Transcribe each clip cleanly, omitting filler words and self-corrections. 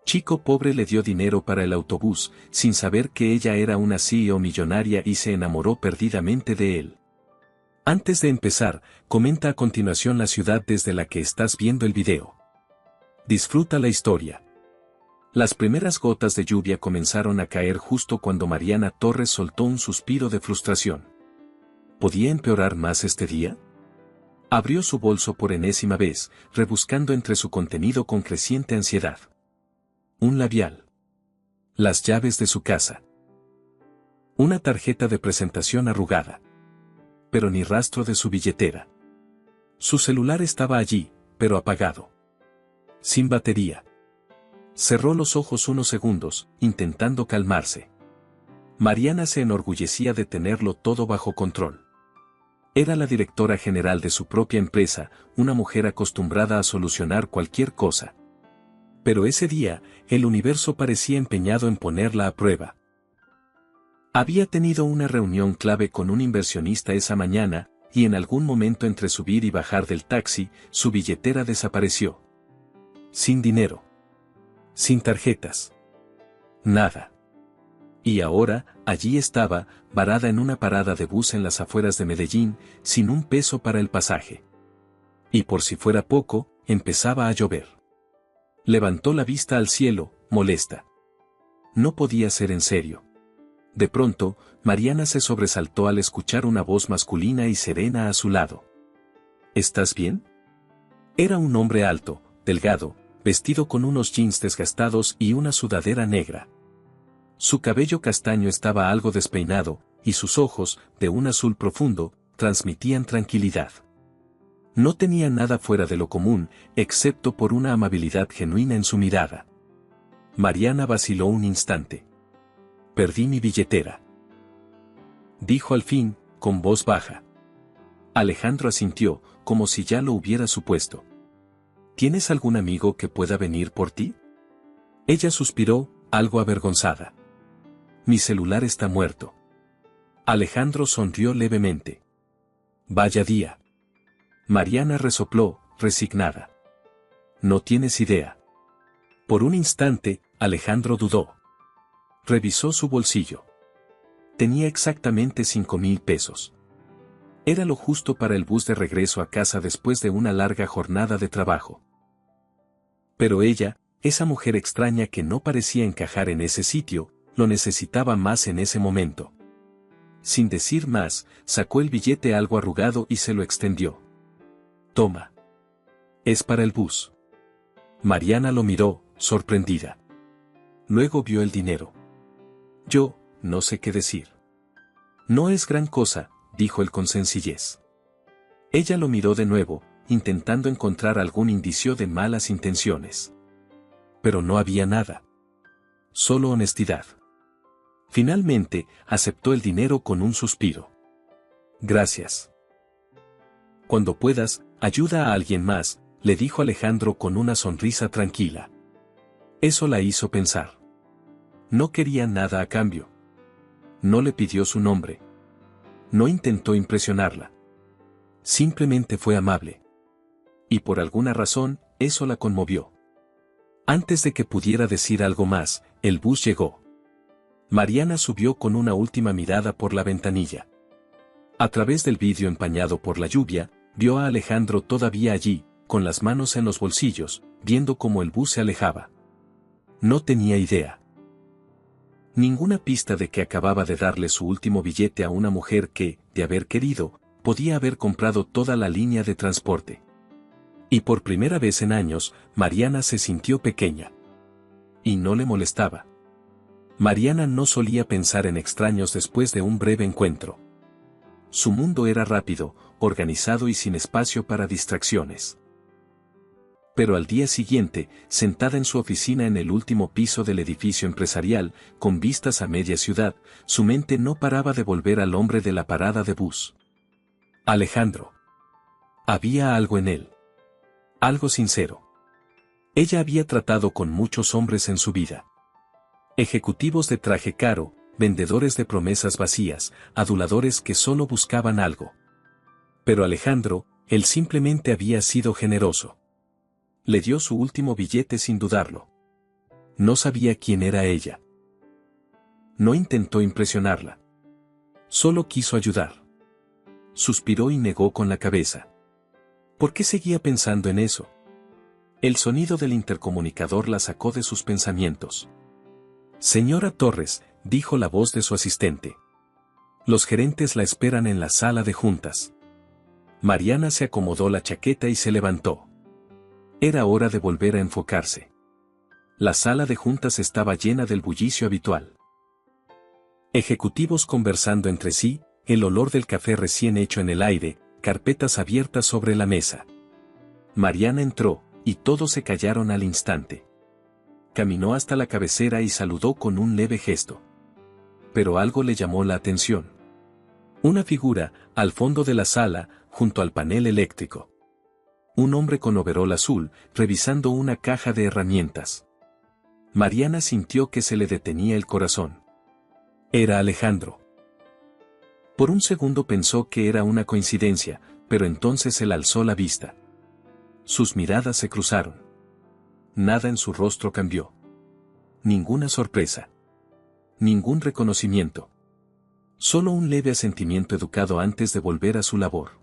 Chico pobre le dio dinero para el autobús, sin saber que ella era una CEO millonaria y se enamoró perdidamente de él. Antes de empezar, comenta a continuación la ciudad desde la que estás viendo el video. Disfruta la historia. Las primeras gotas de lluvia comenzaron a caer justo cuando Mariana Torres soltó un suspiro de frustración. ¿Podía empeorar más este día? Abrió su bolso por enésima vez, rebuscando entre su contenido con creciente ansiedad. Un labial. Las llaves de su casa. Una tarjeta de presentación arrugada. Pero ni rastro de su billetera. Su celular estaba allí, pero apagado. Sin batería. Cerró los ojos unos segundos, intentando calmarse. Mariana se enorgullecía de tenerlo todo bajo control. Era la directora general de su propia empresa, una mujer acostumbrada a solucionar cualquier cosa. Pero ese día, el universo parecía empeñado en ponerla a prueba. Había tenido una reunión clave con un inversionista esa mañana, y en algún momento entre subir y bajar del taxi, su billetera desapareció. Sin dinero. Sin tarjetas. Nada. Y ahora, allí estaba, varada en una parada de bus en las afueras de Medellín, sin un peso para el pasaje. Y por si fuera poco, empezaba a llover. Levantó la vista al cielo, molesta. No podía ser en serio. De pronto, Mariana se sobresaltó al escuchar una voz masculina y serena a su lado. ¿Estás bien? Era un hombre alto, delgado, vestido con unos jeans desgastados y una sudadera negra. Su cabello castaño estaba algo despeinado, y sus ojos, de un azul profundo, transmitían tranquilidad. No tenía nada fuera de lo común, excepto por una amabilidad genuina en su mirada. Mariana vaciló un instante. Perdí mi billetera. Dijo al fin, con voz baja. Alejandro asintió, como si ya lo hubiera supuesto. ¿Tienes algún amigo que pueda venir por ti? Ella suspiró, algo avergonzada. Mi celular está muerto. Alejandro sonrió levemente. Vaya día. Mariana resopló, resignada. No tienes idea. Por un instante, Alejandro dudó. Revisó su bolsillo. Tenía exactamente 5,000 pesos. Era lo justo para el bus de regreso a casa después de una larga jornada de trabajo. Pero ella, esa mujer extraña que no parecía encajar en ese sitio, lo necesitaba más en ese momento. Sin decir más, sacó el billete algo arrugado y se lo extendió. Toma. Es para el bus. Mariana lo miró, sorprendida. Luego vio el dinero. Yo, no sé qué decir. No es gran cosa, dijo él con sencillez. Ella lo miró de nuevo, intentando encontrar algún indicio de malas intenciones. Pero no había nada. Solo honestidad. Finalmente, aceptó el dinero con un suspiro. Gracias. Cuando puedas, ayuda a alguien más, le dijo Alejandro con una sonrisa tranquila. Eso la hizo pensar. No quería nada a cambio. No le pidió su nombre. No intentó impresionarla. Simplemente fue amable. Y por alguna razón, eso la conmovió. Antes de que pudiera decir algo más, el bus llegó. Mariana subió con una última mirada por la ventanilla. A través del vidrio empañado por la lluvia, vio a Alejandro todavía allí, con las manos en los bolsillos, viendo cómo el bus se alejaba. No tenía idea. Ninguna pista de que acababa de darle su último billete a una mujer que, de haber querido, podía haber comprado toda la línea de transporte. Y por primera vez en años, Mariana se sintió pequeña. Y no le molestaba. Mariana no solía pensar en extraños después de un breve encuentro. Su mundo era rápido, organizado y sin espacio para distracciones. Pero al día siguiente, sentada en su oficina en el último piso del edificio empresarial, con vistas a media ciudad, su mente no paraba de volver al hombre de la parada de bus. Alejandro. Había algo en él. Algo sincero. Ella había tratado con muchos hombres en su vida. Ejecutivos de traje caro, vendedores de promesas vacías, aduladores que solo buscaban algo. Pero Alejandro, él simplemente había sido generoso. Le dio su último billete sin dudarlo. No sabía quién era ella. No intentó impresionarla. Solo quiso ayudar. Suspiró y negó con la cabeza. ¿Por qué seguía pensando en eso? El sonido del intercomunicador la sacó de sus pensamientos. Señora Torres, dijo la voz de su asistente. Los gerentes la esperan en la sala de juntas. Mariana se acomodó la chaqueta y se levantó. Era hora de volver a enfocarse. La sala de juntas estaba llena del bullicio habitual. Ejecutivos conversando entre sí, el olor del café recién hecho en el aire, carpetas abiertas sobre la mesa. Mariana entró, y todos se callaron al instante. Caminó hasta la cabecera y saludó con un leve gesto. Pero algo le llamó la atención. Una figura, al fondo de la sala, junto al panel eléctrico. Un hombre con overol azul, revisando una caja de herramientas. Mariana sintió que se le detenía el corazón. Era Alejandro. Por un segundo pensó que era una coincidencia, pero entonces él alzó la vista. Sus miradas se cruzaron. Nada en su rostro cambió. Ninguna sorpresa. Ningún reconocimiento. Solo un leve asentimiento educado antes de volver a su labor.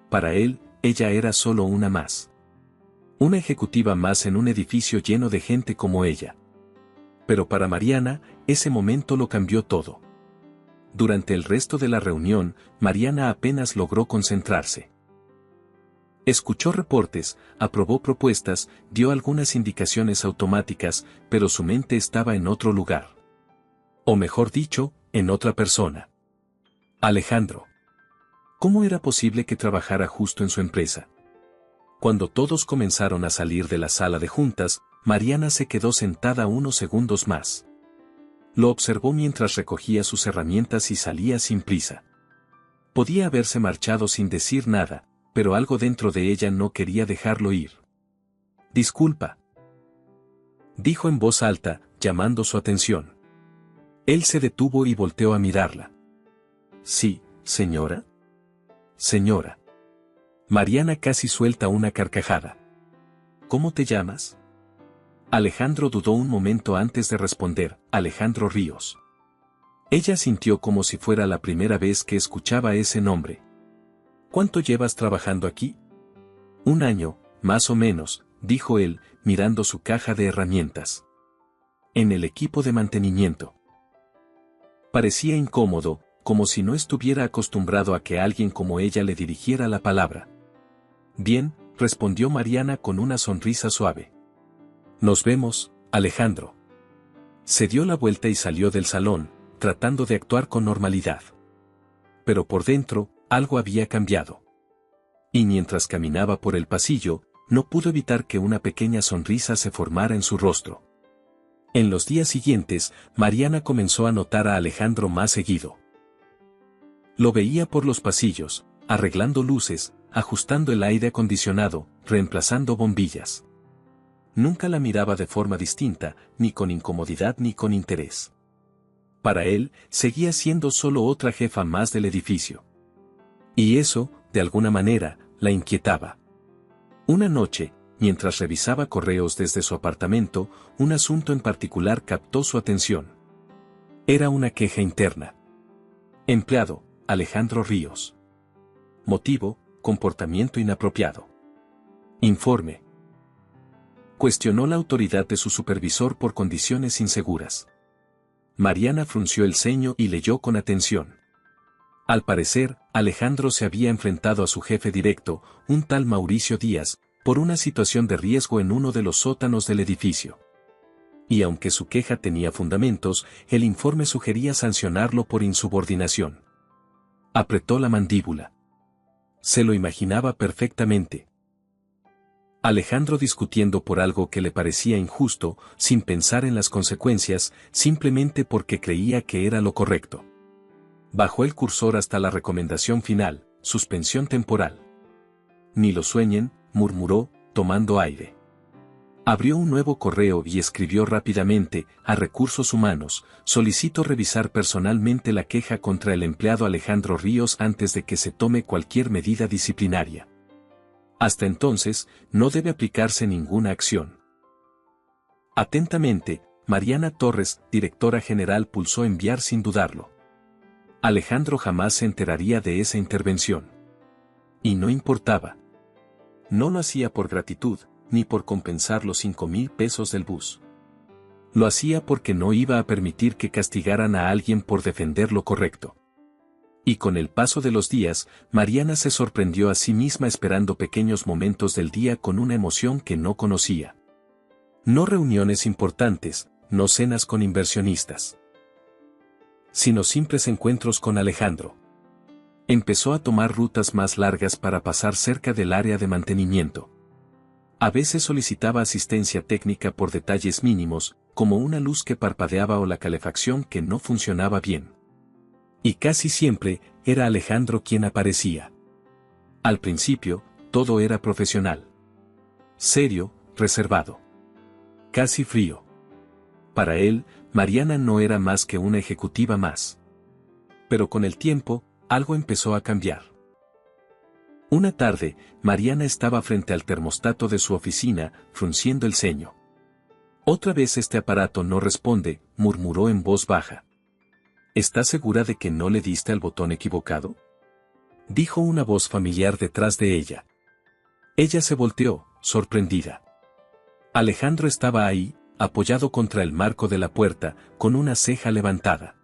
Para él, ella era solo una más. Una ejecutiva más en un edificio lleno de gente como ella. Pero para Mariana, ese momento lo cambió todo. Durante el resto de la reunión, Mariana apenas logró concentrarse. Escuchó reportes, aprobó propuestas, dio algunas indicaciones automáticas, pero su mente estaba en otro lugar. O mejor dicho, en otra persona. Alejandro. ¿Cómo era posible que trabajara justo en su empresa? Cuando todos comenzaron a salir de la sala de juntas, Mariana se quedó sentada unos segundos más. Lo observó mientras recogía sus herramientas y salía sin prisa. Podía haberse marchado sin decir nada, pero algo dentro de ella no quería dejarlo ir. Disculpa, dijo en voz alta, llamando su atención. Él se detuvo y volteó a mirarla. Sí, señora. Señora. Mariana casi suelta una carcajada. ¿Cómo te llamas? Alejandro dudó un momento antes de responder, Alejandro Ríos. Ella sintió como si fuera la primera vez que escuchaba ese nombre. ¿Cuánto llevas trabajando aquí? 1 año, más o menos, dijo él, mirando su caja de herramientas. En el equipo de mantenimiento. Parecía incómodo, como si no estuviera acostumbrado a que alguien como ella le dirigiera la palabra. Bien, respondió Mariana con una sonrisa suave. Nos vemos, Alejandro. Se dio la vuelta y salió del salón, tratando de actuar con normalidad. Pero por dentro, algo había cambiado. Y mientras caminaba por el pasillo, no pudo evitar que una pequeña sonrisa se formara en su rostro. En los días siguientes, Mariana comenzó a notar a Alejandro más seguido. Lo veía por los pasillos, arreglando luces, ajustando el aire acondicionado, reemplazando bombillas. Nunca la miraba de forma distinta, ni con incomodidad ni con interés. Para él, seguía siendo solo otra jefa más del edificio. Y eso, de alguna manera, la inquietaba. Una noche, mientras revisaba correos desde su apartamento, un asunto en particular captó su atención. Era una queja interna. Empleado, Alejandro Ríos. Motivo, comportamiento inapropiado. Informe. Cuestionó la autoridad de su supervisor por condiciones inseguras. Mariana frunció el ceño y leyó con atención. Al parecer, Alejandro se había enfrentado a su jefe directo, un tal Mauricio Díaz, por una situación de riesgo en uno de los sótanos del edificio. Y aunque su queja tenía fundamentos, el informe sugería sancionarlo por insubordinación. Apretó la mandíbula. Se lo imaginaba perfectamente. Alejandro discutiendo por algo que le parecía injusto, sin pensar en las consecuencias, simplemente porque creía que era lo correcto. Bajó el cursor hasta la recomendación final, suspensión temporal. Ni lo sueñen, murmuró, tomando aire. Abrió un nuevo correo y escribió rápidamente, a Recursos Humanos, solicito revisar personalmente la queja contra el empleado Alejandro Ríos antes de que se tome cualquier medida disciplinaria. Hasta entonces, no debe aplicarse ninguna acción. Atentamente, Mariana Torres, directora general, pulsó enviar sin dudarlo. Alejandro jamás se enteraría de esa intervención. Y no importaba. No lo hacía por gratitud, ni por compensar los 5,000 pesos del bus. Lo hacía porque no iba a permitir que castigaran a alguien por defender lo correcto. Y con el paso de los días, Mariana se sorprendió a sí misma esperando pequeños momentos del día con una emoción que no conocía. No reuniones importantes, no cenas con inversionistas, sino simples encuentros con Alejandro. Empezó a tomar rutas más largas para pasar cerca del área de mantenimiento. A veces solicitaba asistencia técnica por detalles mínimos, como una luz que parpadeaba o la calefacción que no funcionaba bien. Y casi siempre, era Alejandro quien aparecía. Al principio, todo era profesional. Serio, reservado. Casi frío. Para él, Mariana no era más que una ejecutiva más. Pero con el tiempo, algo empezó a cambiar. Una tarde, Mariana estaba frente al termostato de su oficina, frunciendo el ceño. «Otra vez este aparato no responde», murmuró en voz baja. «¿Estás segura de que no le diste al botón equivocado?», dijo una voz familiar detrás de ella. Ella se volteó, sorprendida. Alejandro estaba ahí, apoyado contra el marco de la puerta, con una ceja levantada.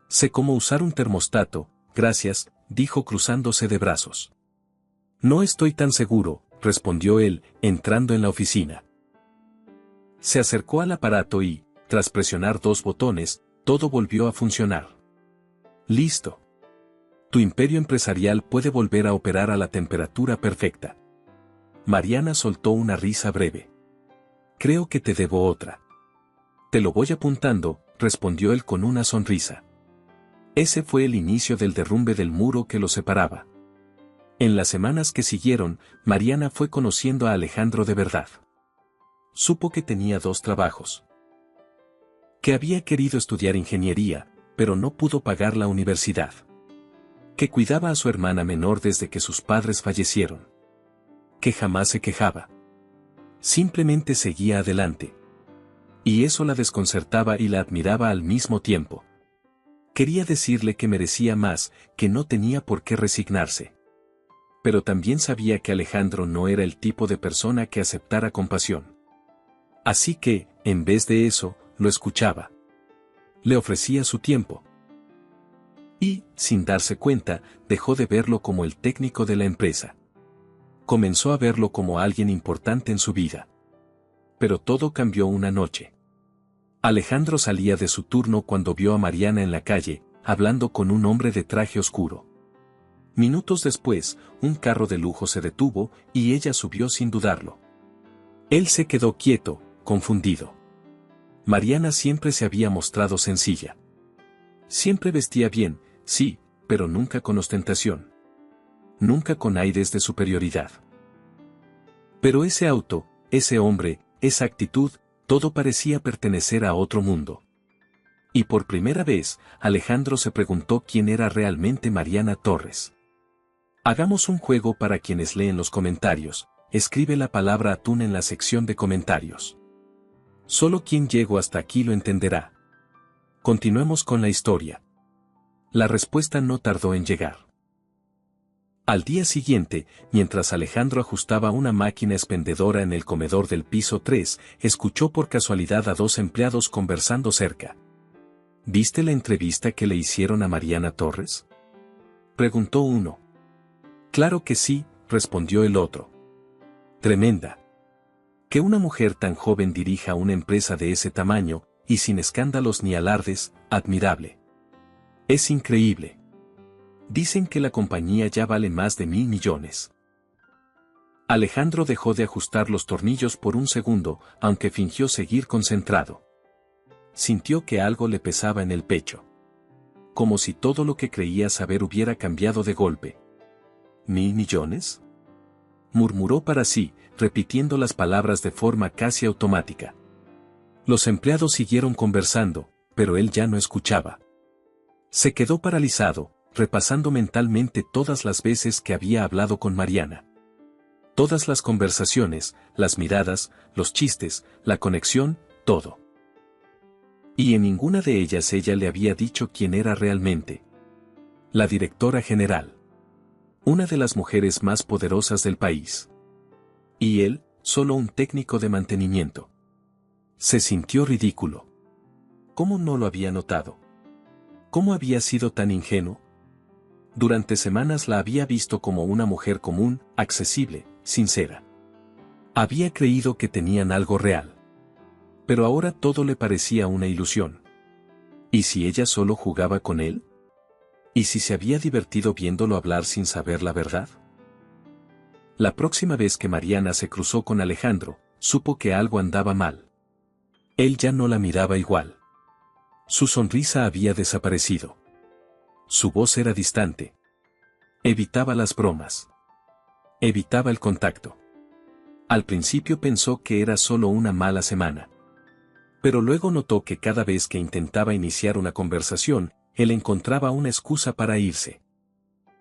«Sé cómo usar un termostato, gracias», dijo cruzándose de brazos. «No estoy tan seguro», respondió él, entrando en la oficina. Se acercó al aparato y, tras presionar 2 botones, todo volvió a funcionar. «Listo. Tu imperio empresarial puede volver a operar a la temperatura perfecta». Mariana soltó una risa breve. «Creo que te debo otra». «Te lo voy apuntando», respondió él con una sonrisa. Ese fue el inicio del derrumbe del muro que los separaba. En las semanas que siguieron, Mariana fue conociendo a Alejandro de verdad. Supo que tenía 2 trabajos. Que había querido estudiar ingeniería, pero no pudo pagar la universidad. Que cuidaba a su hermana menor desde que sus padres fallecieron. Que jamás se quejaba. Simplemente seguía adelante. Y eso la desconcertaba y la admiraba al mismo tiempo. Quería decirle que merecía más, que no tenía por qué resignarse. Pero también sabía que Alejandro no era el tipo de persona que aceptara compasión. Así que, en vez de eso, lo escuchaba. Le ofrecía su tiempo. Y, sin darse cuenta, dejó de verlo como el técnico de la empresa. Comenzó a verlo como alguien importante en su vida. Pero todo cambió una noche. Alejandro salía de su turno cuando vio a Mariana en la calle, hablando con un hombre de traje oscuro. Minutos después, un carro de lujo se detuvo y ella subió sin dudarlo. Él se quedó quieto, confundido. Mariana siempre se había mostrado sencilla. Siempre vestía bien, sí, pero nunca con ostentación. Nunca con aires de superioridad. Pero ese auto, ese hombre, esa actitud, todo parecía pertenecer a otro mundo. Y por primera vez, Alejandro se preguntó quién era realmente Mariana Torres. Hagamos un juego para quienes leen los comentarios. Escribe la palabra atún en la sección de comentarios. Solo quien llegó hasta aquí lo entenderá. Continuemos con la historia. La respuesta no tardó en llegar. Al día siguiente, mientras Alejandro ajustaba una máquina expendedora en el comedor del piso 3, escuchó por casualidad a 2 empleados conversando cerca. ¿Viste la entrevista que le hicieron a Mariana Torres?, preguntó uno. Claro que sí, respondió el otro. Tremenda. Que una mujer tan joven dirija una empresa de ese tamaño, y sin escándalos ni alardes, admirable. Es increíble. Dicen que la compañía ya vale más de 1.000 millones. Alejandro dejó de ajustar los tornillos por un segundo, aunque fingió seguir concentrado. Sintió que algo le pesaba en el pecho. Como si todo lo que creía saber hubiera cambiado de golpe. ¿1.000 millones? Murmuró para sí, repitiendo las palabras de forma casi automática. Los empleados siguieron conversando, pero él ya no escuchaba. Se quedó paralizado, repasando mentalmente todas las veces que había hablado con Mariana. Todas las conversaciones, las miradas, los chistes, la conexión, todo. Y en ninguna de ellas ella le había dicho quién era realmente. La directora general. Una de las mujeres más poderosas del país. Y él, solo un técnico de mantenimiento. Se sintió ridículo. ¿Cómo no lo había notado? ¿Cómo había sido tan ingenuo? Durante semanas la había visto como una mujer común, accesible, sincera. Había creído que tenían algo real. Pero ahora todo le parecía una ilusión. ¿Y si ella solo jugaba con él? ¿Y si se había divertido viéndolo hablar sin saber la verdad? La próxima vez que Mariana se cruzó con Alejandro, supo que algo andaba mal. Él ya no la miraba igual. Su sonrisa había desaparecido. Su voz era distante. Evitaba las bromas. Evitaba el contacto. Al principio pensó que era solo una mala semana. Pero luego notó que cada vez que intentaba iniciar una conversación, él encontraba una excusa para irse.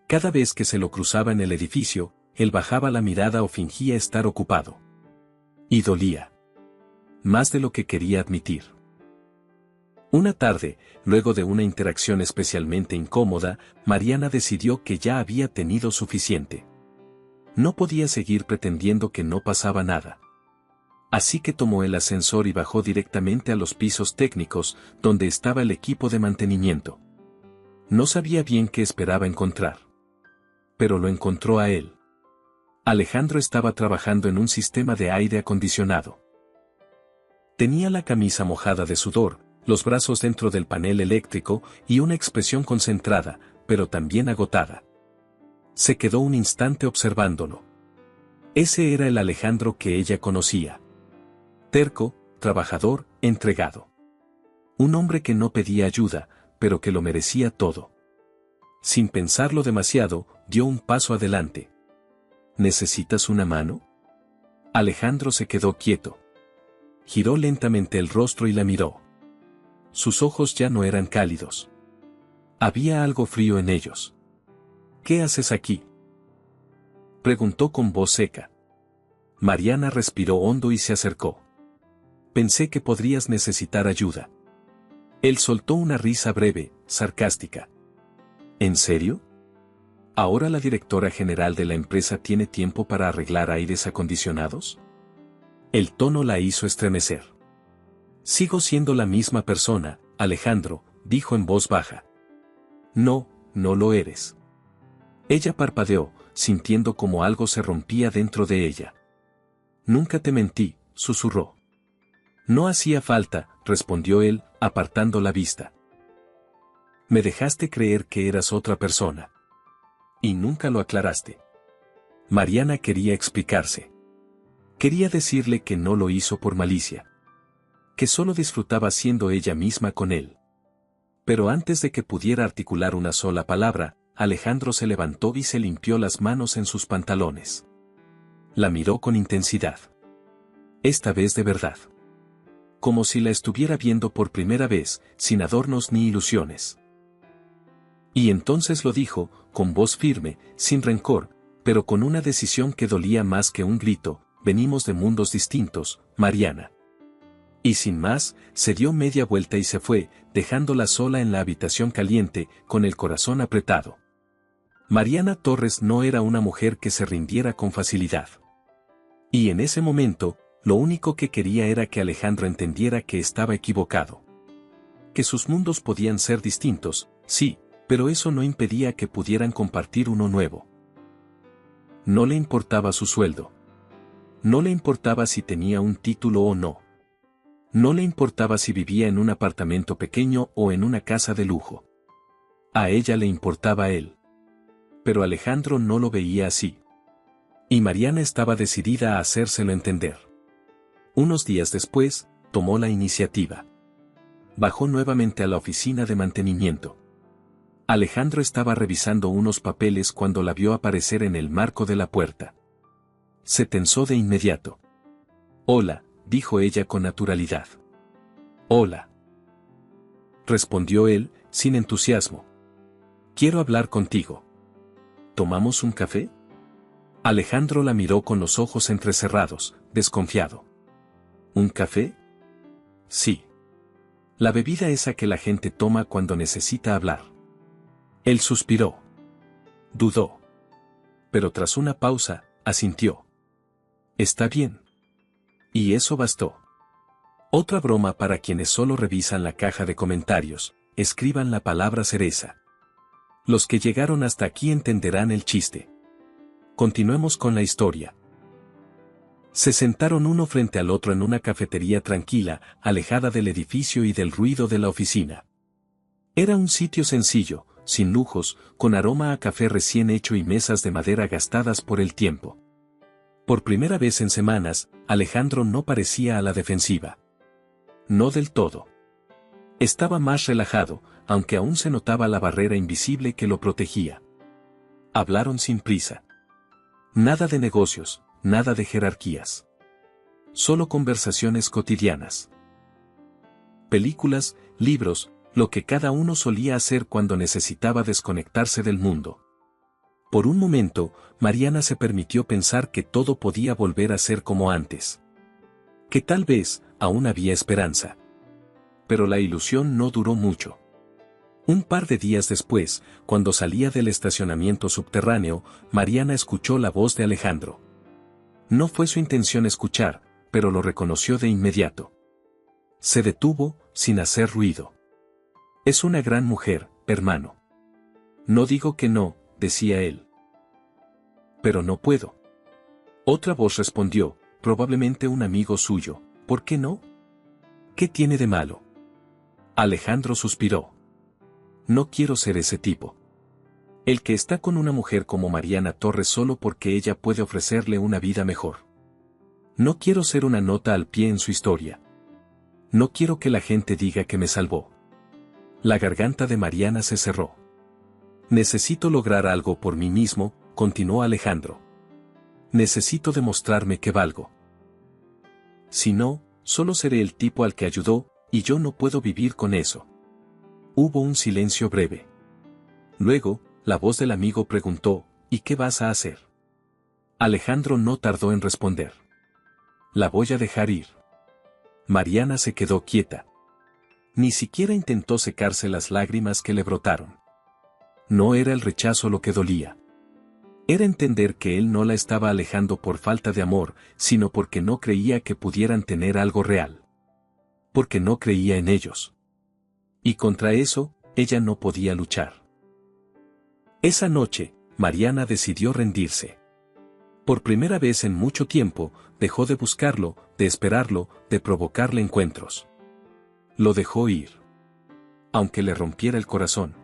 Cada vez que se lo cruzaba en el edificio, él bajaba la mirada o fingía estar ocupado. Y dolía. Más de lo que quería admitir. Una tarde, luego de una interacción especialmente incómoda, Mariana decidió que ya había tenido suficiente. No podía seguir pretendiendo que no pasaba nada. Así que tomó el ascensor y bajó directamente a los pisos técnicos, donde estaba el equipo de mantenimiento. No sabía bien qué esperaba encontrar. Pero lo encontró a él. Alejandro estaba trabajando en un sistema de aire acondicionado. Tenía la camisa mojada de sudor, los brazos dentro del panel eléctrico y una expresión concentrada, pero también agotada. Se quedó un instante observándolo. Ese era el Alejandro que ella conocía. Terco, trabajador, entregado. Un hombre que no pedía ayuda, pero que lo merecía todo. Sin pensarlo demasiado, dio un paso adelante. ¿Necesitas una mano? Alejandro se quedó quieto. Giró lentamente el rostro y la miró. Sus ojos ya no eran cálidos. Había algo frío en ellos. ¿Qué haces aquí?, preguntó con voz seca. Mariana respiró hondo y se acercó. Pensé que podrías necesitar ayuda. Él soltó una risa breve, sarcástica. ¿En serio? ¿Ahora la directora general de la empresa tiene tiempo para arreglar aires acondicionados? El tono la hizo estremecer. Sigo siendo la misma persona, Alejandro, dijo en voz baja. No, no lo eres. Ella parpadeó, sintiendo como algo se rompía dentro de ella. Nunca te mentí, susurró. No hacía falta, respondió él, apartando la vista. Me dejaste creer que eras otra persona. Y nunca lo aclaraste. Mariana quería explicarse. Quería decirle que no lo hizo por malicia. Que solo disfrutaba siendo ella misma con él. Pero antes de que pudiera articular una sola palabra, Alejandro se levantó y se limpió las manos en sus pantalones. La miró con intensidad. Esta vez de verdad. Como si la estuviera viendo por primera vez, sin adornos ni ilusiones. Y entonces lo dijo, con voz firme, sin rencor, pero con una decisión que dolía más que un grito: venimos de mundos distintos, Mariana. Y sin más, se dio media vuelta y se fue, dejándola sola en la habitación caliente, con el corazón apretado. Mariana Torres no era una mujer que se rindiera con facilidad. Y en ese momento, lo único que quería era que Alejandro entendiera que estaba equivocado. Que sus mundos podían ser distintos, sí, pero eso no impedía que pudieran compartir uno nuevo. No le importaba su sueldo. No le importaba si tenía un título o no. No le importaba si vivía en un apartamento pequeño o en una casa de lujo. A ella le importaba él. Pero Alejandro no lo veía así. Y Mariana estaba decidida a hacérselo entender. Unos días después, tomó la iniciativa. Bajó nuevamente a la oficina de mantenimiento. Alejandro estaba revisando unos papeles cuando la vio aparecer en el marco de la puerta. Se tensó de inmediato. Hola, dijo ella con naturalidad. Hola, respondió él, sin entusiasmo. Quiero hablar contigo. ¿Tomamos un café? Alejandro la miró con los ojos entrecerrados, desconfiado. ¿Un café? Sí. La bebida esa que la gente toma cuando necesita hablar. Él suspiró. Dudó. Pero tras una pausa, asintió. Está bien. Y eso bastó. Otra broma para quienes solo revisan la caja de comentarios, escriban la palabra cereza. Los que llegaron hasta aquí entenderán el chiste. Continuemos con la historia. Se sentaron uno frente al otro en una cafetería tranquila, alejada del edificio y del ruido de la oficina. Era un sitio sencillo, sin lujos, con aroma a café recién hecho y mesas de madera gastadas por el tiempo. Por primera vez en semanas, Alejandro no parecía a la defensiva. No del todo. Estaba más relajado, aunque aún se notaba la barrera invisible que lo protegía. Hablaron sin prisa. Nada de negocios, nada de jerarquías. Solo conversaciones cotidianas. Películas, libros, lo que cada uno solía hacer cuando necesitaba desconectarse del mundo. Por un momento, Mariana se permitió pensar que todo podía volver a ser como antes. Que tal vez, aún había esperanza. Pero la ilusión no duró mucho. Un par de días después, cuando salía del estacionamiento subterráneo, Mariana escuchó la voz de Alejandro. No fue su intención escuchar, pero lo reconoció de inmediato. Se detuvo, sin hacer ruido. Es una gran mujer, hermano. No digo que no, decía él. Pero no puedo. Otra voz respondió, probablemente un amigo suyo, ¿por qué no? ¿Qué tiene de malo? Alejandro suspiró. No quiero ser ese tipo. El que está con una mujer como Mariana Torres solo porque ella puede ofrecerle una vida mejor. No quiero ser una nota al pie en su historia. No quiero que la gente diga que me salvó. La garganta de Mariana se cerró. Necesito lograr algo por mí mismo, continuó Alejandro. Necesito demostrarme que valgo. Si no, solo seré el tipo al que ayudó, y yo no puedo vivir con eso. Hubo un silencio breve. Luego, la voz del amigo preguntó, ¿y qué vas a hacer? Alejandro no tardó en responder. La voy a dejar ir. Mariana se quedó quieta. Ni siquiera intentó secarse las lágrimas que le brotaron. No era el rechazo lo que dolía. Era entender que él no la estaba alejando por falta de amor, sino porque no creía que pudieran tener algo real. Porque no creía en ellos. Y contra eso, ella no podía luchar. Esa noche, Mariana decidió rendirse. Por primera vez en mucho tiempo, dejó de buscarlo, de esperarlo, de provocarle encuentros. Lo dejó ir. Aunque le rompiera el corazón.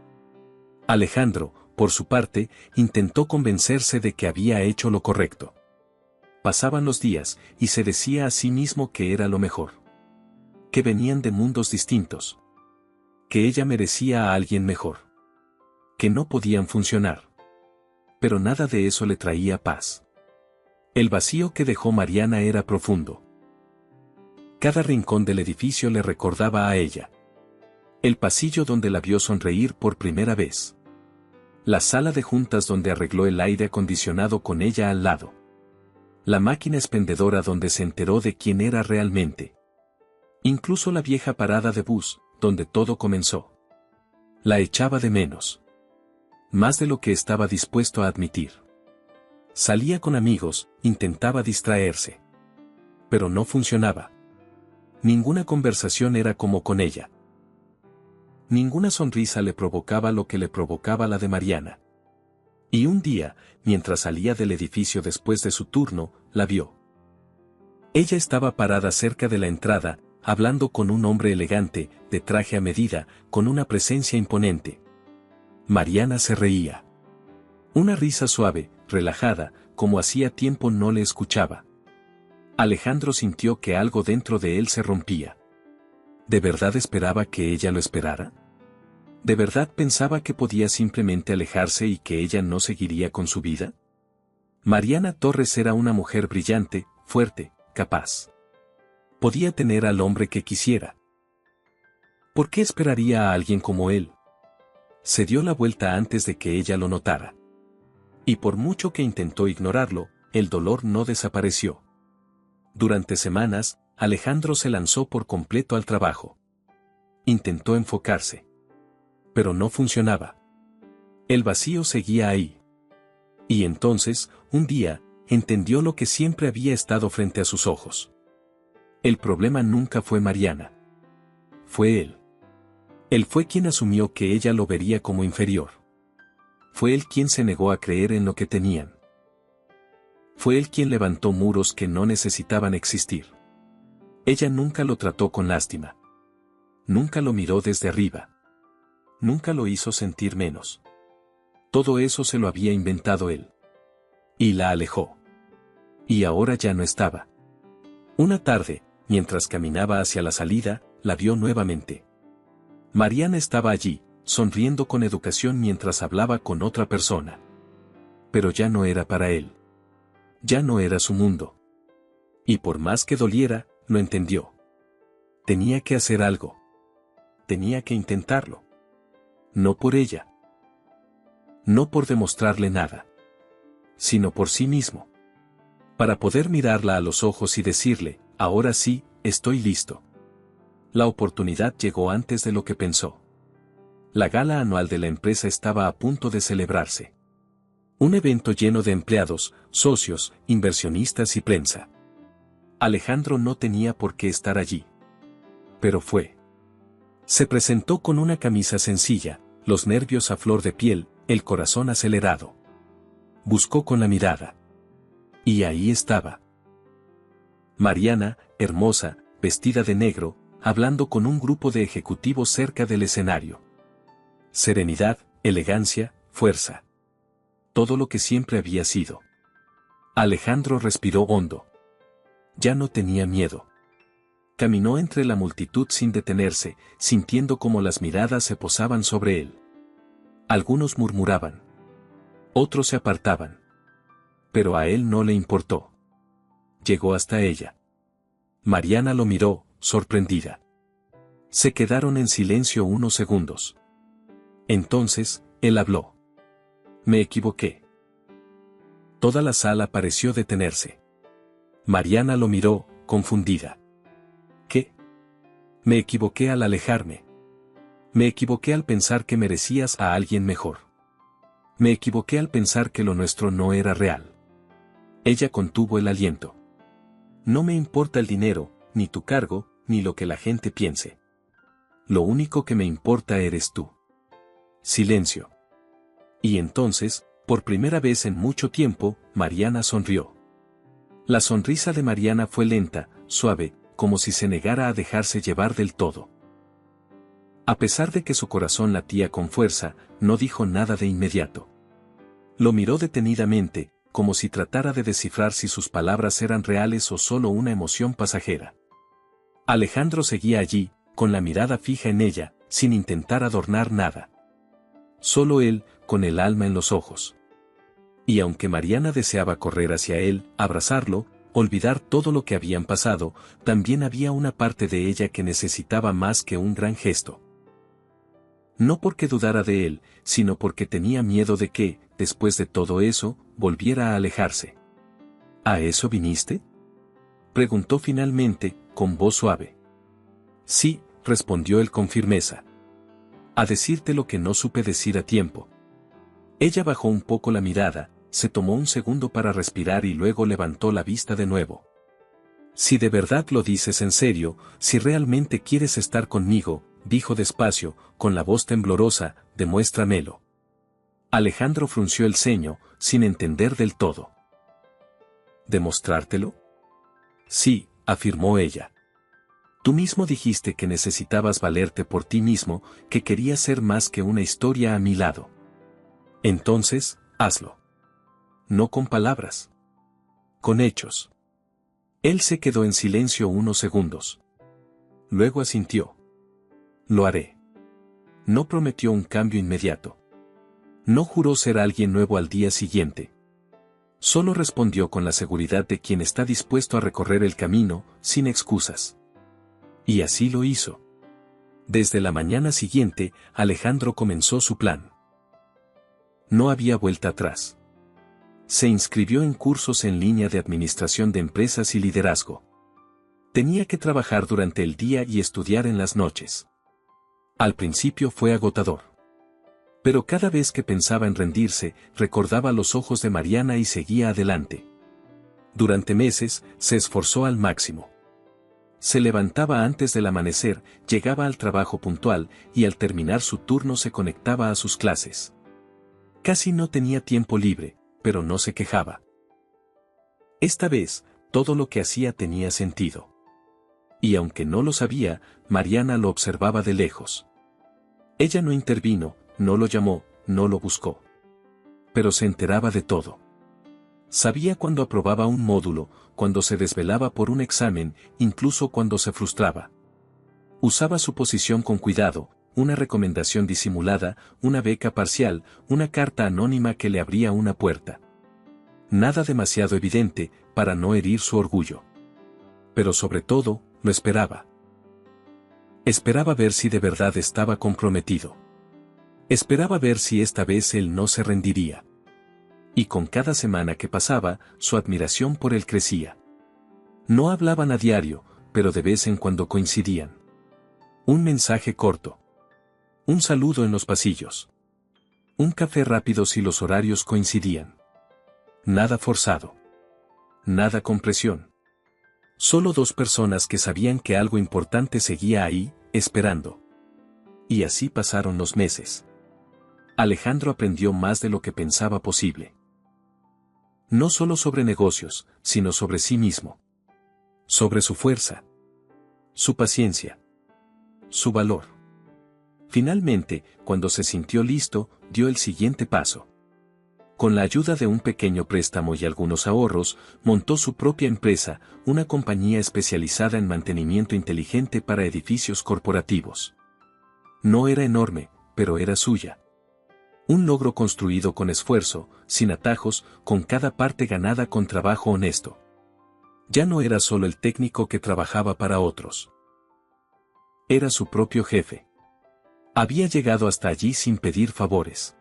Alejandro, por su parte, intentó convencerse de que había hecho lo correcto. Pasaban los días, y se decía a sí mismo que era lo mejor. Que venían de mundos distintos. Que ella merecía a alguien mejor. Que no podían funcionar. Pero nada de eso le traía paz. El vacío que dejó Mariana era profundo. Cada rincón del edificio le recordaba a ella. El pasillo donde la vio sonreír por primera vez. La sala de juntas donde arregló el aire acondicionado con ella al lado. La máquina expendedora donde se enteró de quién era realmente. Incluso la vieja parada de bus, donde todo comenzó. La echaba de menos. Más de lo que estaba dispuesto a admitir. Salía con amigos, intentaba distraerse. Pero no funcionaba. Ninguna conversación era como con ella. Ninguna sonrisa le provocaba lo que le provocaba la de Mariana. Y un día, mientras salía del edificio después de su turno, la vio. Ella estaba parada cerca de la entrada, hablando con un hombre elegante, de traje a medida, con una presencia imponente. Mariana se reía. Una risa suave, relajada, como hacía tiempo no le escuchaba. Alejandro sintió que algo dentro de él se rompía. ¿De verdad esperaba que ella lo esperara? ¿De verdad pensaba que podía simplemente alejarse y que ella no seguiría con su vida? Mariana Torres era una mujer brillante, fuerte, capaz. Podía tener al hombre que quisiera. ¿Por qué esperaría a alguien como él? Se dio la vuelta antes de que ella lo notara. Y por mucho que intentó ignorarlo, el dolor no desapareció. Durante semanas, Alejandro se lanzó por completo al trabajo. Intentó enfocarse. Pero no funcionaba. El vacío seguía ahí. Y entonces, un día, entendió lo que siempre había estado frente a sus ojos. El problema nunca fue Mariana. Fue él. Él fue quien asumió que ella lo vería como inferior. Fue él quien se negó a creer en lo que tenían. Fue él quien levantó muros que no necesitaban existir. Ella nunca lo trató con lástima. Nunca lo miró desde arriba. Nunca lo hizo sentir menos. Todo eso se lo había inventado él. Y la alejó. Y ahora ya no estaba. Una tarde, mientras caminaba hacia la salida, la vio nuevamente. Mariana estaba allí, sonriendo con educación mientras hablaba con otra persona. Pero ya no era para él. Ya no era su mundo. Y por más que doliera, lo entendió. Tenía que hacer algo. Tenía que intentarlo. No por ella. No por demostrarle nada. Sino por sí mismo. Para poder mirarla a los ojos y decirle, ahora sí, estoy listo. La oportunidad llegó antes de lo que pensó. La gala anual de la empresa estaba a punto de celebrarse. Un evento lleno de empleados, socios, inversionistas y prensa. Alejandro no tenía por qué estar allí. Pero fue. Se presentó con una camisa sencilla, los nervios a flor de piel, el corazón acelerado. Buscó con la mirada. Y ahí estaba. Mariana, hermosa, vestida de negro, hablando con un grupo de ejecutivos cerca del escenario. Serenidad, elegancia, fuerza. Todo lo que siempre había sido. Alejandro respiró hondo. Ya no tenía miedo. Caminó entre la multitud sin detenerse, sintiendo cómo las miradas se posaban sobre él. Algunos murmuraban. Otros se apartaban. Pero a él no le importó. Llegó hasta ella. Mariana lo miró, sorprendida. Se quedaron en silencio unos segundos. Entonces, él habló. Me equivoqué. Toda la sala pareció detenerse. Mariana lo miró, confundida. ¿Qué? Me equivoqué al alejarme. Me equivoqué al pensar que merecías a alguien mejor. Me equivoqué al pensar que lo nuestro no era real. Ella contuvo el aliento. No me importa el dinero, ni tu cargo, ni lo que la gente piense. Lo único que me importa eres tú. Silencio. Y entonces, por primera vez en mucho tiempo, Mariana sonrió. La sonrisa de Mariana fue lenta, suave, como si se negara a dejarse llevar del todo. A pesar de que su corazón latía con fuerza, no dijo nada de inmediato. Lo miró detenidamente, como si tratara de descifrar si sus palabras eran reales o solo una emoción pasajera. Alejandro seguía allí, con la mirada fija en ella, sin intentar adornar nada. Solo él, con el alma en los ojos. Y aunque Mariana deseaba correr hacia él, abrazarlo, olvidar todo lo que habían pasado, también había una parte de ella que necesitaba más que un gran gesto. No porque dudara de él, sino porque tenía miedo de que, después de todo eso, volviera a alejarse. ¿A eso viniste?, preguntó finalmente, con voz suave. Sí, respondió él con firmeza. A decirte lo que no supe decir a tiempo. Ella bajó un poco la mirada, se tomó un segundo para respirar y luego levantó la vista de nuevo. Si de verdad lo dices en serio, si realmente quieres estar conmigo, dijo despacio, con la voz temblorosa, demuéstramelo. Alejandro frunció el ceño, sin entender del todo. ¿Demostrártelo? Sí, afirmó ella. Tú mismo dijiste que necesitabas valerte por ti mismo, que querías ser más que una historia a mi lado. Entonces, hazlo. No con palabras. Con hechos. Él se quedó en silencio unos segundos. Luego asintió. Lo haré. No prometió un cambio inmediato. No juró ser alguien nuevo al día siguiente. Solo respondió con la seguridad de quien está dispuesto a recorrer el camino, sin excusas. Y así lo hizo. Desde la mañana siguiente, Alejandro comenzó su plan. No había vuelta atrás. Se inscribió en cursos en línea de administración de empresas y liderazgo. Tenía que trabajar durante el día y estudiar en las noches. Al principio fue agotador. Pero cada vez que pensaba en rendirse, recordaba los ojos de Mariana y seguía adelante. Durante meses, se esforzó al máximo. Se levantaba antes del amanecer, llegaba al trabajo puntual, y al terminar su turno se conectaba a sus clases. Casi no tenía tiempo libre, pero no se quejaba. Esta vez, todo lo que hacía tenía sentido. Y aunque no lo sabía, Mariana lo observaba de lejos. Ella no intervino, no lo llamó, no lo buscó. Pero se enteraba de todo. Sabía cuando aprobaba un módulo, cuando se desvelaba por un examen, incluso cuando se frustraba. Usaba su posición con cuidado, una recomendación disimulada, una beca parcial, una carta anónima que le abría una puerta. Nada demasiado evidente, para no herir su orgullo. Pero sobre todo, lo esperaba. Esperaba ver si de verdad estaba comprometido. Esperaba ver si esta vez él no se rendiría. Y con cada semana que pasaba, su admiración por él crecía. No hablaban a diario, pero de vez en cuando coincidían. Un mensaje corto. Un saludo en los pasillos. Un café rápido si los horarios coincidían. Nada forzado. Nada con presión. Solo dos personas que sabían que algo importante seguía ahí, esperando. Y así pasaron los meses. Alejandro aprendió más de lo que pensaba posible. No solo sobre negocios, sino sobre sí mismo. Sobre su fuerza. Su paciencia. Su valor. Finalmente, cuando se sintió listo, dio el siguiente paso. Con la ayuda de un pequeño préstamo y algunos ahorros, montó su propia empresa, una compañía especializada en mantenimiento inteligente para edificios corporativos. No era enorme, pero era suya. Un logro construido con esfuerzo, sin atajos, con cada parte ganada con trabajo honesto. Ya no era solo el técnico que trabajaba para otros. Era su propio jefe. Había llegado hasta allí sin pedir favores.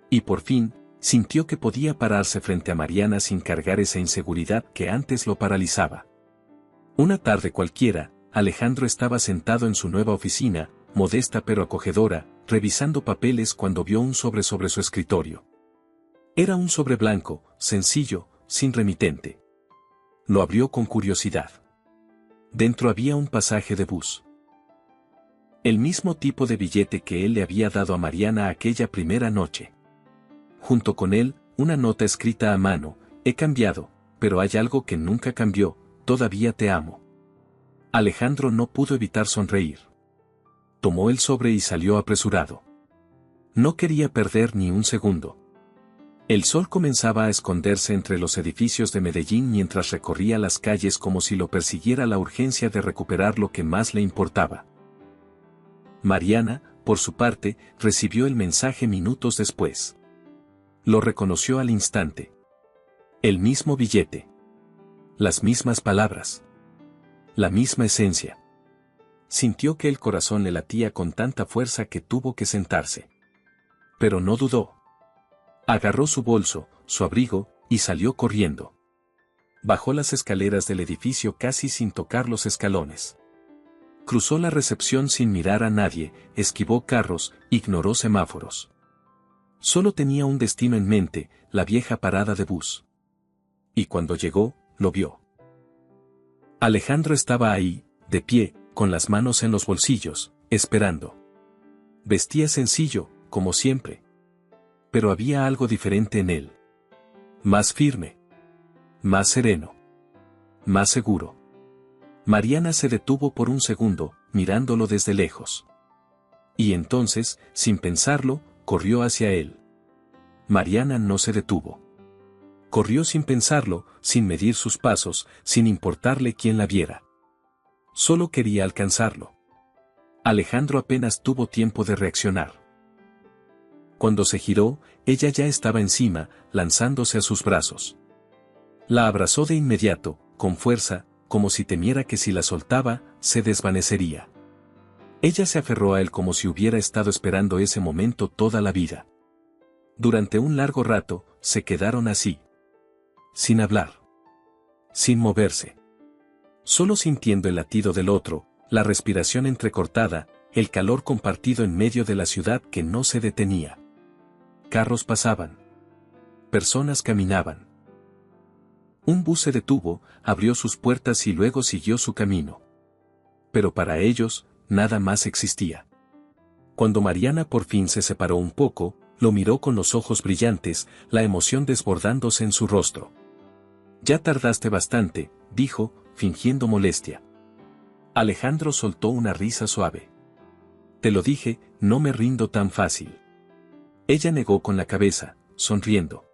Y por fin, sintió que podía pararse frente a Mariana sin cargar esa inseguridad que antes lo paralizaba. Una tarde cualquiera, Alejandro estaba sentado en su nueva oficina, modesta pero acogedora, revisando papeles cuando vio un sobre su escritorio. Era un sobre blanco, sencillo, sin remitente. Lo abrió con curiosidad. Dentro había un pasaje de bus. El mismo tipo de billete que él le había dado a Mariana aquella primera noche. Junto con él, una nota escrita a mano: he cambiado, pero hay algo que nunca cambió, todavía te amo. Alejandro no pudo evitar sonreír. Tomó el sobre y salió apresurado. No quería perder ni un segundo. El sol comenzaba a esconderse entre los edificios de Medellín mientras recorría las calles como si lo persiguiera la urgencia de recuperar lo que más le importaba. Mariana, por su parte, recibió el mensaje minutos después. Lo reconoció al instante. El mismo billete. Las mismas palabras. La misma esencia. Sintió que el corazón le latía con tanta fuerza que tuvo que sentarse. Pero no dudó. Agarró su bolso, su abrigo, y salió corriendo. Bajó las escaleras del edificio casi sin tocar los escalones. Cruzó la recepción sin mirar a nadie, esquivó carros, ignoró semáforos. Solo tenía un destino en mente, la vieja parada de bus. Y cuando llegó, lo vio. Alejandro estaba ahí, de pie, con las manos en los bolsillos, esperando. Vestía sencillo, como siempre. Pero había algo diferente en él. Más firme. Más sereno. Más seguro. Mariana se detuvo por un segundo, mirándolo desde lejos. Y entonces, sin pensarlo, corrió hacia él. Mariana no se detuvo. Corrió sin pensarlo, sin medir sus pasos, sin importarle quién la viera. Solo quería alcanzarlo. Alejandro apenas tuvo tiempo de reaccionar. Cuando se giró, ella ya estaba encima, lanzándose a sus brazos. La abrazó de inmediato, con fuerza, como si temiera que si la soltaba, se desvanecería. Ella se aferró a él como si hubiera estado esperando ese momento toda la vida. Durante un largo rato, se quedaron así. Sin hablar. Sin moverse. Solo sintiendo el latido del otro, la respiración entrecortada, el calor compartido en medio de la ciudad que no se detenía. Carros pasaban. Personas caminaban. Un bus se detuvo, abrió sus puertas y luego siguió su camino. Pero para ellos, nada más existía. Cuando Mariana por fin se separó un poco, lo miró con los ojos brillantes, la emoción desbordándose en su rostro. «Ya tardaste bastante», dijo, fingiendo molestia. Alejandro soltó una risa suave. «Te lo dije, no me rindo tan fácil». Ella negó con la cabeza, sonriendo.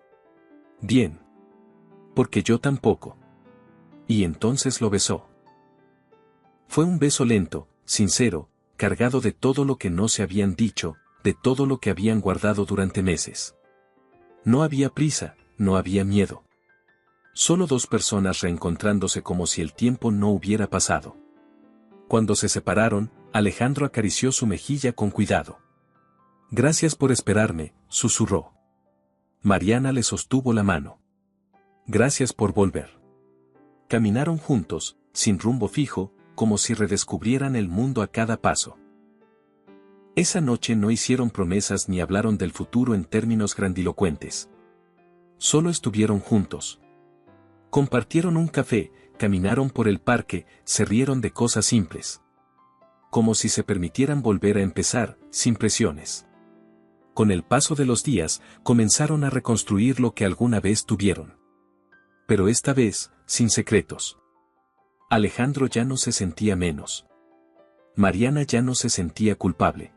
«Bien. Porque yo tampoco». Y entonces lo besó. Fue un beso lento, sincero, cargado de todo lo que no se habían dicho, de todo lo que habían guardado durante meses. No había prisa, no había miedo. Solo dos personas reencontrándose como si el tiempo no hubiera pasado. Cuando se separaron, Alejandro acarició su mejilla con cuidado. «Gracias por esperarme», susurró. Mariana le sostuvo la mano. «Gracias por volver». Caminaron juntos, sin rumbo fijo, como si redescubrieran el mundo a cada paso. Esa noche no hicieron promesas ni hablaron del futuro en términos grandilocuentes. Solo estuvieron juntos. Compartieron un café, caminaron por el parque, se rieron de cosas simples. Como si se permitieran volver a empezar, sin presiones. Con el paso de los días, comenzaron a reconstruir lo que alguna vez tuvieron. Pero esta vez, sin secretos. Alejandro ya no se sentía menos. Mariana ya no se sentía culpable.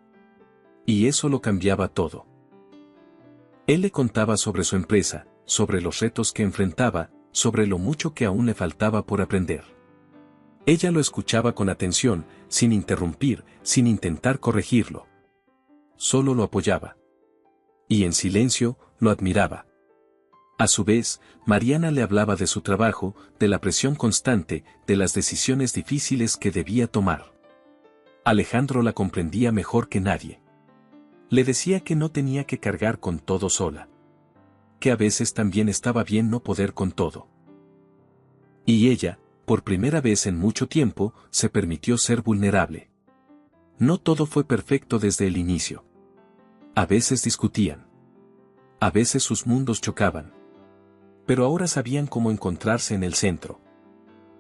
Y eso lo cambiaba todo. Él le contaba sobre su empresa, sobre los retos que enfrentaba, sobre lo mucho que aún le faltaba por aprender. Ella lo escuchaba con atención, sin interrumpir, sin intentar corregirlo. Solo lo apoyaba. Y en silencio, lo admiraba. A su vez, Mariana le hablaba de su trabajo, de la presión constante, de las decisiones difíciles que debía tomar. Alejandro la comprendía mejor que nadie. Le decía que no tenía que cargar con todo sola. Que a veces también estaba bien no poder con todo. Y ella, por primera vez en mucho tiempo, se permitió ser vulnerable. No todo fue perfecto desde el inicio. A veces discutían. A veces sus mundos chocaban. Pero ahora sabían cómo encontrarse en el centro.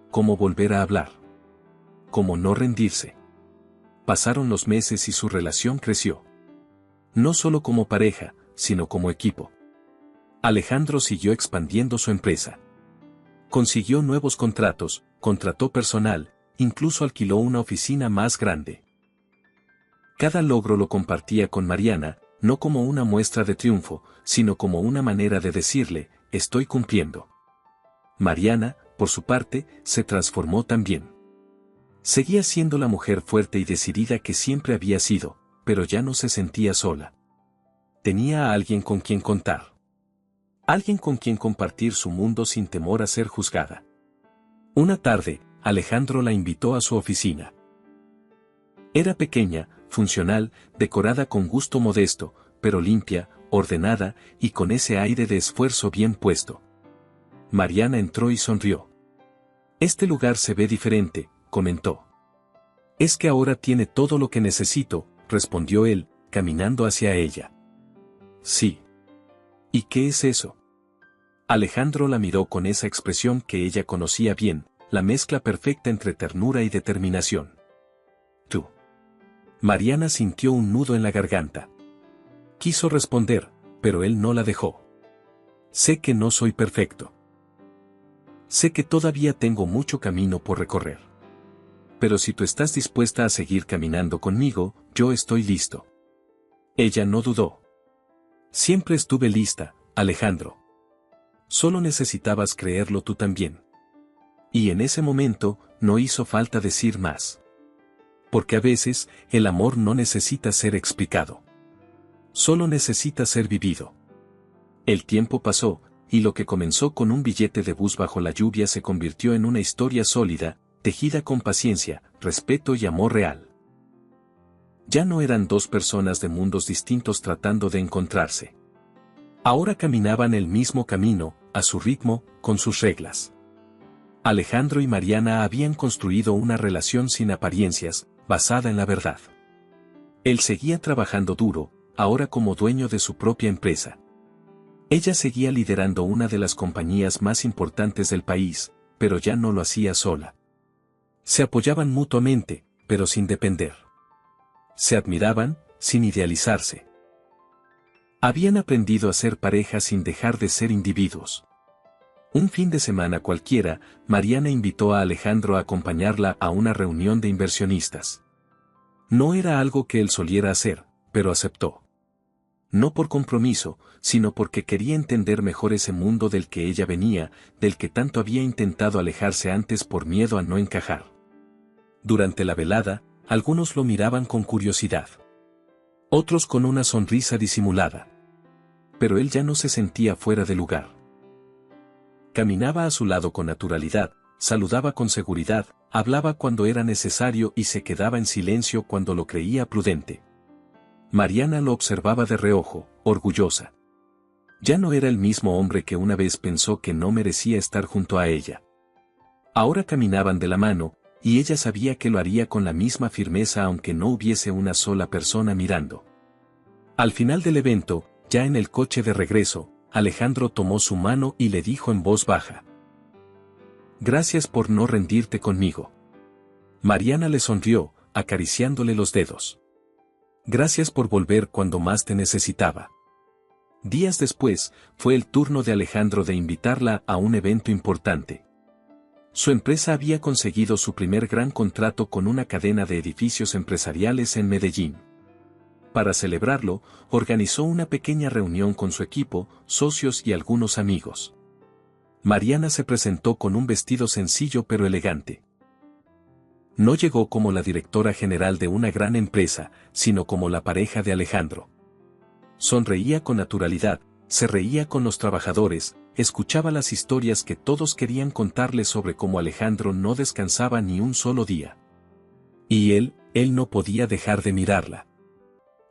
Cómo volver a hablar. Cómo no rendirse. Pasaron los meses y su relación creció. No solo como pareja, sino como equipo. Alejandro siguió expandiendo su empresa. Consiguió nuevos contratos, contrató personal, incluso alquiló una oficina más grande. Cada logro lo compartía con Mariana, no como una muestra de triunfo, sino como una manera de decirle, estoy cumpliendo. Mariana, por su parte, se transformó también. Seguía siendo la mujer fuerte y decidida que siempre había sido, pero ya no se sentía sola. Tenía a alguien con quien contar. Alguien con quien compartir su mundo sin temor a ser juzgada. Una tarde, Alejandro la invitó a su oficina. Era pequeña, funcional, decorada con gusto modesto, pero limpia, ordenada y con ese aire de esfuerzo bien puesto. Mariana entró y sonrió. «Este lugar se ve diferente», comentó. «Es que ahora tiene todo lo que necesito», respondió él, caminando hacia ella. «Sí». «¿Y qué es eso?». Alejandro la miró con esa expresión que ella conocía bien, la mezcla perfecta entre ternura y determinación. «Tú». Mariana sintió un nudo en la garganta. Quiso responder, pero él no la dejó. «Sé que no soy perfecto. Sé que todavía tengo mucho camino por recorrer. Pero si tú estás dispuesta a seguir caminando conmigo, yo estoy listo». Ella no dudó. «Siempre estuve lista, Alejandro. Solo necesitabas creerlo tú también». Y en ese momento, no hizo falta decir más. Porque a veces, el amor no necesita ser explicado. Solo necesita ser vivido. El tiempo pasó, y lo que comenzó con un billete de bus bajo la lluvia se convirtió en una historia sólida, tejida con paciencia, respeto y amor real. Ya no eran dos personas de mundos distintos tratando de encontrarse. Ahora caminaban el mismo camino, a su ritmo, con sus reglas. Alejandro y Mariana habían construido una relación sin apariencias, basada en la verdad. Él seguía trabajando duro, ahora como dueño de su propia empresa. Ella seguía liderando una de las compañías más importantes del país, pero ya no lo hacía sola. Se apoyaban mutuamente, pero sin depender. Se admiraban, sin idealizarse. Habían aprendido a ser pareja sin dejar de ser individuos. Un fin de semana cualquiera, Mariana invitó a Alejandro a acompañarla a una reunión de inversionistas. No era algo que él soliera hacer, pero aceptó. No por compromiso, sino porque quería entender mejor ese mundo del que ella venía, del que tanto había intentado alejarse antes por miedo a no encajar. Durante la velada, algunos lo miraban con curiosidad. Otros con una sonrisa disimulada. Pero él ya no se sentía fuera de lugar. Caminaba a su lado con naturalidad, saludaba con seguridad, hablaba cuando era necesario y se quedaba en silencio cuando lo creía prudente. Mariana lo observaba de reojo, orgullosa. Ya no era el mismo hombre que una vez pensó que no merecía estar junto a ella. Ahora caminaban de la mano, y ella sabía que lo haría con la misma firmeza aunque no hubiese una sola persona mirando. Al final del evento, ya en el coche de regreso, Alejandro tomó su mano y le dijo en voz baja: «Gracias por no rendirte conmigo». Mariana le sonrió, acariciándole los dedos. «Gracias por volver cuando más te necesitaba». Días después, fue el turno de Alejandro de invitarla a un evento importante. Su empresa había conseguido su primer gran contrato con una cadena de edificios empresariales en Medellín. Para celebrarlo, organizó una pequeña reunión con su equipo, socios y algunos amigos. Mariana se presentó con un vestido sencillo pero elegante. No llegó como la directora general de una gran empresa, sino como la pareja de Alejandro. Sonreía con naturalidad, se reía con los trabajadores, escuchaba las historias que todos querían contarle sobre cómo Alejandro no descansaba ni un solo día. Y él no podía dejar de mirarla.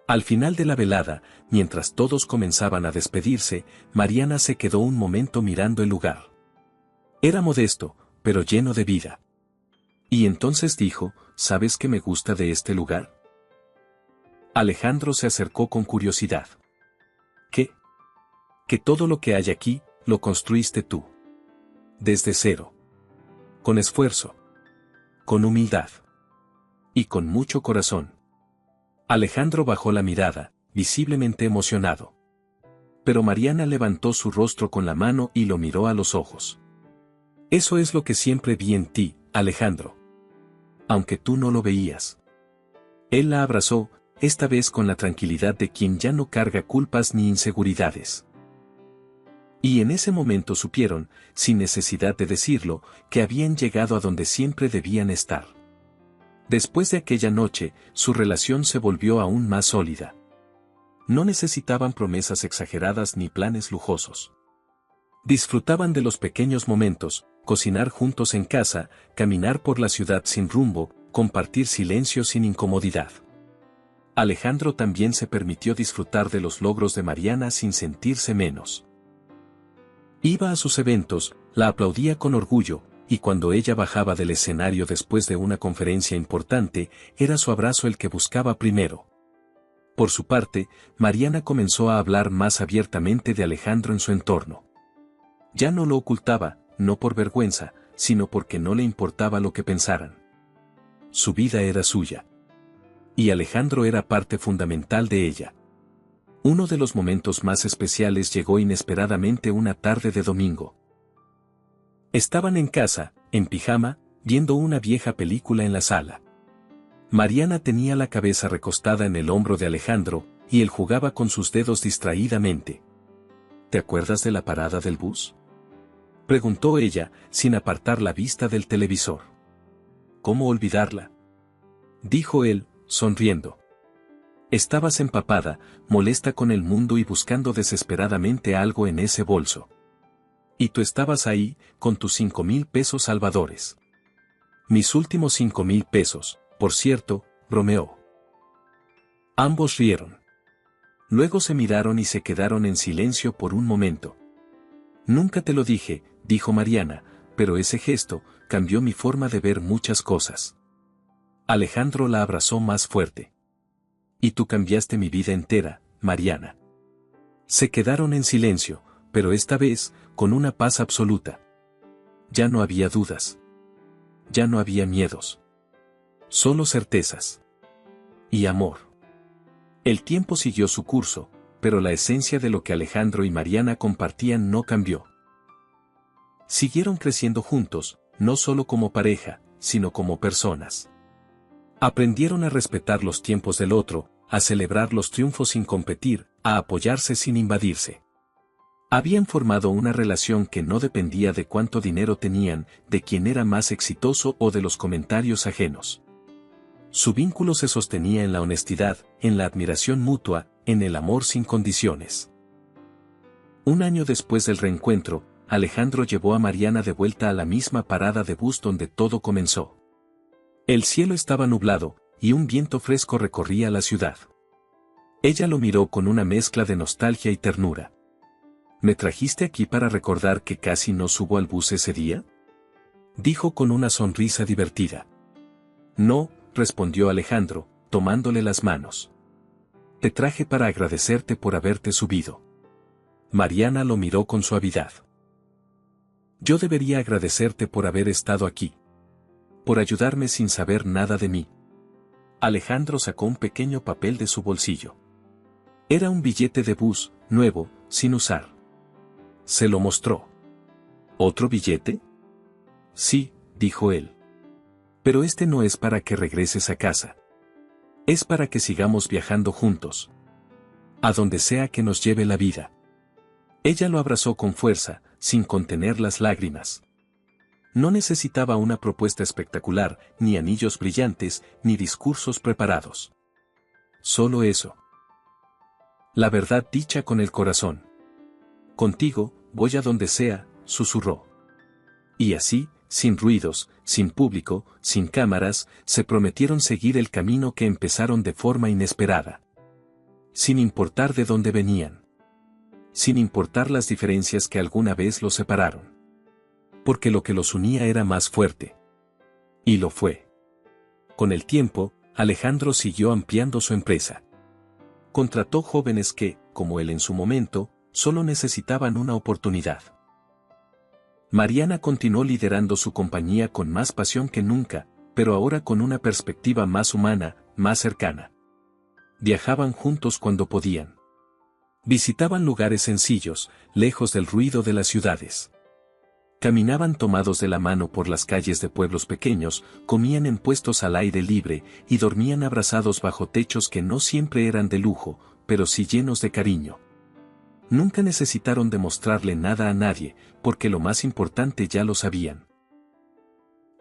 Al final de la velada, mientras todos comenzaban a despedirse, Mariana se quedó un momento mirando el lugar. Era modesto, pero lleno de vida. Y entonces dijo: «¿Sabes qué me gusta de este lugar?». Alejandro se acercó con curiosidad. «¿Qué?». «Que todo lo que hay aquí, lo construiste tú. Desde cero. Con esfuerzo. Con humildad. Y con mucho corazón». Alejandro bajó la mirada, visiblemente emocionado. Pero Mariana levantó su rostro con la mano y lo miró a los ojos. «Eso es lo que siempre vi en ti, Alejandro. Aunque tú no lo veías». Él la abrazó, esta vez con la tranquilidad de quien ya no carga culpas ni inseguridades. Y en ese momento supieron, sin necesidad de decirlo, que habían llegado a donde siempre debían estar. Después de aquella noche, su relación se volvió aún más sólida. No necesitaban promesas exageradas ni planes lujosos. Disfrutaban de los pequeños momentos, cocinar juntos en casa, caminar por la ciudad sin rumbo, compartir silencio sin incomodidad. Alejandro también se permitió disfrutar de los logros de Mariana sin sentirse menos. Iba a sus eventos, la aplaudía con orgullo, y cuando ella bajaba del escenario después de una conferencia importante, era su abrazo el que buscaba primero. Por su parte, Mariana comenzó a hablar más abiertamente de Alejandro en su entorno. Ya no lo ocultaba, no por vergüenza, sino porque no le importaba lo que pensaran. Su vida era suya. Y Alejandro era parte fundamental de ella. Uno de los momentos más especiales llegó inesperadamente una tarde de domingo. Estaban en casa, en pijama, viendo una vieja película en la sala. Mariana tenía la cabeza recostada en el hombro de Alejandro, y él jugaba con sus dedos distraídamente. ¿Te acuerdas de la parada del bus?, preguntó ella, sin apartar la vista del televisor. ¿Cómo olvidarla?, dijo él, sonriendo. Estabas empapada, molesta con el mundo y buscando desesperadamente algo en ese bolso. Y tú estabas ahí, con tus 5,000 pesos salvadores. Mis últimos 5,000 pesos, por cierto, bromeó. Ambos rieron. Luego se miraron y se quedaron en silencio por un momento. Nunca te lo dije, dijo Mariana, pero ese gesto cambió mi forma de ver muchas cosas. Alejandro la abrazó más fuerte. Y tú cambiaste mi vida entera, Mariana. Se quedaron en silencio, pero esta vez, con una paz absoluta. Ya no había dudas. Ya no había miedos. Solo certezas. Y amor. El tiempo siguió su curso, pero la esencia de lo que Alejandro y Mariana compartían no cambió. Siguieron creciendo juntos, no solo como pareja, sino como personas. Aprendieron a respetar los tiempos del otro, a celebrar los triunfos sin competir, a apoyarse sin invadirse. Habían formado una relación que no dependía de cuánto dinero tenían, de quién era más exitoso o de los comentarios ajenos. Su vínculo se sostenía en la honestidad, en la admiración mutua, en el amor sin condiciones. Un año después del reencuentro, Alejandro llevó a Mariana de vuelta a la misma parada de bus donde todo comenzó. El cielo estaba nublado, y un viento fresco recorría la ciudad. Ella lo miró con una mezcla de nostalgia y ternura. ¿Me trajiste aquí para recordar que casi no subo al bus ese día?, dijo con una sonrisa divertida. No, respondió Alejandro, tomándole las manos. Te traje para agradecerte por haberte subido. Mariana lo miró con suavidad. Yo debería agradecerte por haber estado aquí. Por ayudarme sin saber nada de mí. Alejandro sacó un pequeño papel de su bolsillo. Era un billete de bus, nuevo, sin usar. Se lo mostró. ¿Otro billete? Sí, dijo él. Pero este no es para que regreses a casa. Es para que sigamos viajando juntos. A donde sea que nos lleve la vida. Ella lo abrazó con fuerza, sin contener las lágrimas. No necesitaba una propuesta espectacular, ni anillos brillantes, ni discursos preparados. Solo eso. La verdad dicha con el corazón. Contigo, voy a donde sea, susurró. Y así, sin ruidos, sin público, sin cámaras, se prometieron seguir el camino que empezaron de forma inesperada. Sin importar de dónde venían. Sin importar las diferencias que alguna vez los separaron. Porque lo que los unía era más fuerte. Y lo fue. Con el tiempo, Alejandro siguió ampliando su empresa. Contrató jóvenes que, como él en su momento, solo necesitaban una oportunidad. Mariana continuó liderando su compañía con más pasión que nunca, pero ahora con una perspectiva más humana, más cercana. Viajaban juntos cuando podían. Visitaban lugares sencillos, lejos del ruido de las ciudades. Caminaban tomados de la mano por las calles de pueblos pequeños, comían en puestos al aire libre y dormían abrazados bajo techos que no siempre eran de lujo, pero sí llenos de cariño. Nunca necesitaron demostrarle nada a nadie, porque lo más importante ya lo sabían.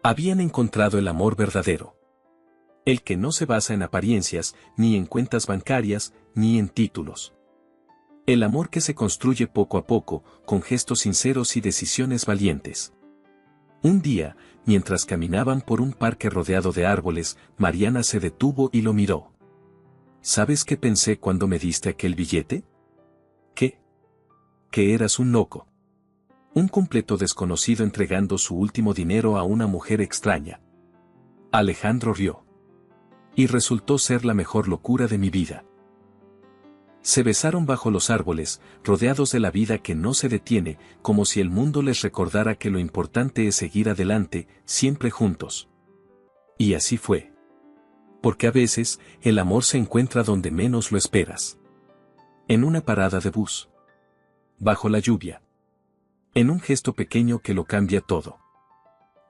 Habían encontrado el amor verdadero. El que no se basa en apariencias, ni en cuentas bancarias, ni en títulos. El amor que se construye poco a poco, con gestos sinceros y decisiones valientes. Un día, mientras caminaban por un parque rodeado de árboles, Mariana se detuvo y lo miró. ¿Sabes qué pensé cuando me diste aquel billete? ¿Qué? Que eras un loco. Un completo desconocido entregando su último dinero a una mujer extraña. Alejandro rió. Y resultó ser la mejor locura de mi vida. Se besaron bajo los árboles, rodeados de la vida que no se detiene, como si el mundo les recordara que lo importante es seguir adelante, siempre juntos. Y así fue. Porque a veces, el amor se encuentra donde menos lo esperas. En una parada de bus. Bajo la lluvia. En un gesto pequeño que lo cambia todo.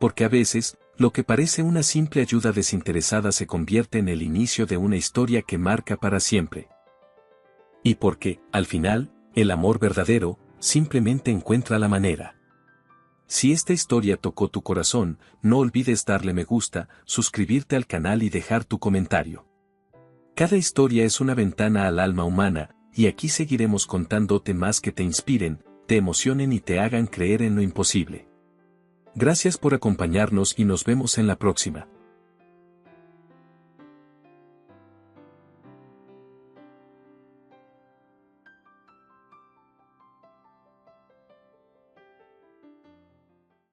Porque a veces, lo que parece una simple ayuda desinteresada se convierte en el inicio de una historia que marca para siempre. Y porque, al final, el amor verdadero, simplemente encuentra la manera. Si esta historia tocó tu corazón, no olvides darle me gusta, suscribirte al canal y dejar tu comentario. Cada historia es una ventana al alma humana, y aquí seguiremos contándote más que te inspiren, te emocionen y te hagan creer en lo imposible. Gracias por acompañarnos y nos vemos en la próxima.